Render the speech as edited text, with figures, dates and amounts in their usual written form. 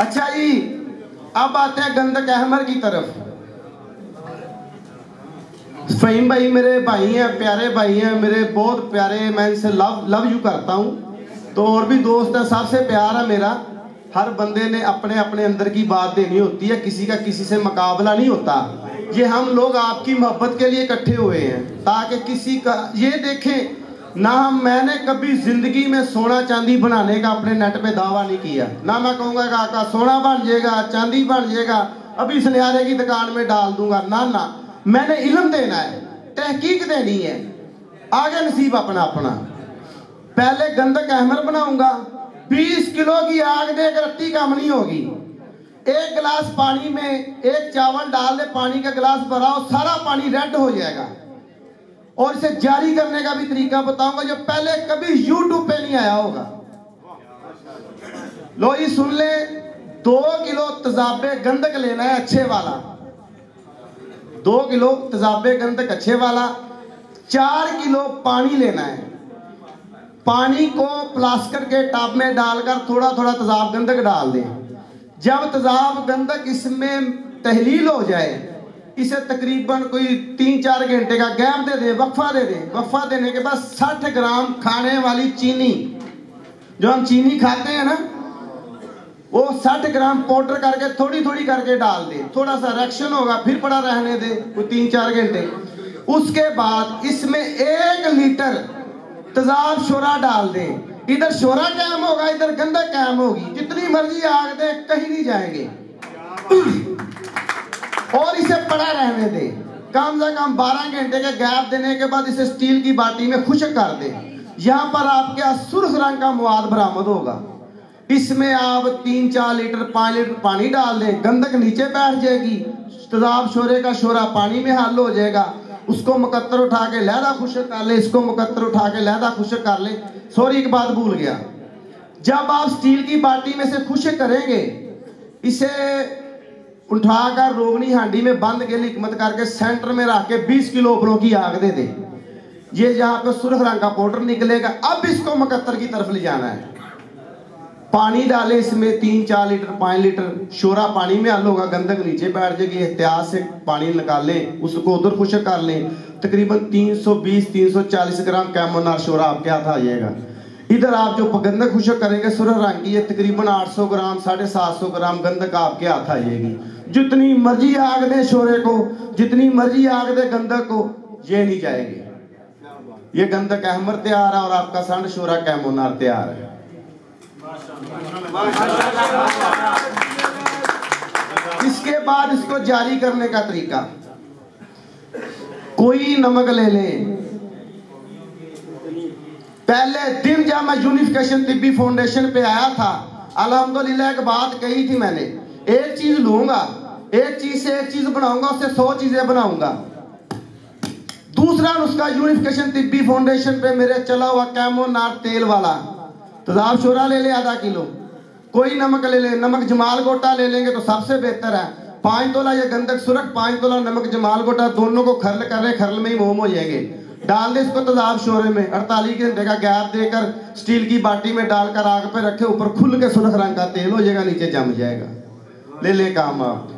अच्छा जी, अब आते हैं गंधक अहमर की तरफ। फहीम भाई मेरे भाई हैं, प्यारे भाई हैं मेरे, बहुत प्यारे, मैं इनसे लव यू करता हूँ। तो और भी दोस्त हैं, सबसे प्यार है मेरा। हर बंदे ने अपने अपने अंदर की बात देनी होती है, किसी का किसी से मुकाबला नहीं होता। ये हम लोग आपकी मोहब्बत के लिए इकट्ठे हुए हैं, ताकि किसी का ये देखें ना। मैंने कभी जिंदगी में सोना चांदी बनाने का अपने नेट पे दावा नहीं किया, ना मैं कहूँगा कि आका सोना बन जाएगा, चांदी बन जाएगा, अभी सुनहरे की दुकान में डाल दूंगा। ना ना, मैंने इल्म देना है, तहकीक देनी है, आगे नसीब अपना अपना। पहले गंधक अहमर बनाऊंगा, 20 किलो की आग दे, एक रत्ती कम नहीं होगी। एक गिलास पानी में एक चावल डाल दे, पानी का गिलास भराओ, सारा पानी रेड हो जाएगा। और इसे जारी करने का भी तरीका बताऊंगा, जो पहले कभी यूट्यूब पे नहीं आया होगा। लो जी सुन ले, 2 किलो तेजाबे गंधक लेना है, अच्छे वाला। 2 किलो तेजाबे गंधक अच्छे वाला। 4 किलो पानी लेना है। पानी को प्लास्टिक के टब में डालकर थोड़ा थोड़ा तेजाब गंधक डाल दें। जब तेजाब गंधक इसमें तहलील हो जाए, इसे तकरीबन कोई 3-4 घंटे का गैप दे दे, वक्फा दे दे। वक्फा देने के बाद 60 ग्राम खाने वाली चीनी, जो हम चीनी खाते हैं ना, वो 60 ग्राम पाउडर करके थोड़ी थोड़ी करके डाल दे। थोड़ा सा रिएक्शन होगा, फिर पड़ा रहने दे कोई 3-4 घंटे। उसके बाद इसमें 1 लीटर तेजाब शोरा डाल दे। इधर शोरा कायम होगा, इधर गंधक कायम होगी। जितनी मर्जी आग दे, कहीं नहीं जाएंगे। और इसे पड़ा रहने दे, कम से कम 12 घंटे के गैप देने के बाद इसे स्टील की बाटी में खुश्क कर दे। यहाँ पर आपके सुर्ख रंग का मवाद बरामद होगा। इसमें आप 3-4 लीटर 5 लीटर पानी डाल दें, गंधक नीचे बैठ जाएगी, तेजाब शोरे का शोरा पानी में हल हो जाएगा। उसको मुकद्दर उठा के लहदा खुश्क कर ले, इसको मुकद्दर उठा के लहदा खुश्क कर ले। सॉरी एक बात भूल गया, जब आप स्टील की बाटी में से खुश्क करेंगे, इसे उठाकर रोगनी हांडी में बंद के हिकमत करके सेंटर में रख के 20 किलो ऊपरों की आग दे दे। ये जहां पे सुर्ख रंग का पाउडर निकलेगा, अब इसको मुकद्दर की तरफ ले जाना है। पानी डाले इसमें 3-4 लीटर 5 लीटर, शोरा पानी में हल होगा, गंधक नीचे बैठ जाएगी। एहतियात से पानी निकालें, उसको उधर खुश्क कर लें। तकरीबन 320-340 ग्राम कैमोनार शोरा आपके हाथ आ जाएगा। इधर आप जो गंधक खुश्क करेंगे सुर्ख रंग की, ये तकरीबन 800 ग्राम 750 ग्राम गंधक आपके हाथ आ जाएगी। जितनी मर्जी आग दे शोरे को, जितनी मर्जी आग दे गंधक को, ये नहीं जाएगी। ये गंधक अहमर तैयार है और आपका सांड शोरा कैमोनार तैयार है। इसके बाद इसको जारी करने का तरीका, कोई नमक ले ले। पहले दिन जब मैं यूनिफिकेशन तिब्बी फाउंडेशन पे आया था, अल्हम्दुलिल्लाह एक बात कही थी मैंने, एक चीज लूंगा, एक चीज से एक चीज बनाऊंगा, उससे 100 चीजें बनाऊंगा। दूसरा नुस्खा यूनिफिकेशन तिब्बी फाउंडेशन पे मेरे चला हुआ कैमोनार तेल वाला। तेजाब शोरा ले ले आधा किलो, कोई नमक ले ले, नमक जमाल गोटा ले लेंगे तो सबसे बेहतर है। 5 तोला ये गंधक सुरख, 5 तोला नमक जमाल गोटा, दोनों को खरल कर ले, खरल में ही मोम हो जाएंगे। डाल दे इसको तेजाब शोरे में, 48 घंटे का गैप देकर स्टील की बाटी में डालकर आग पे रखे, ऊपर खुल के सुरख रंग का तेल हो जाएगा, नीचे जम जाएगा। ले ले काम आप।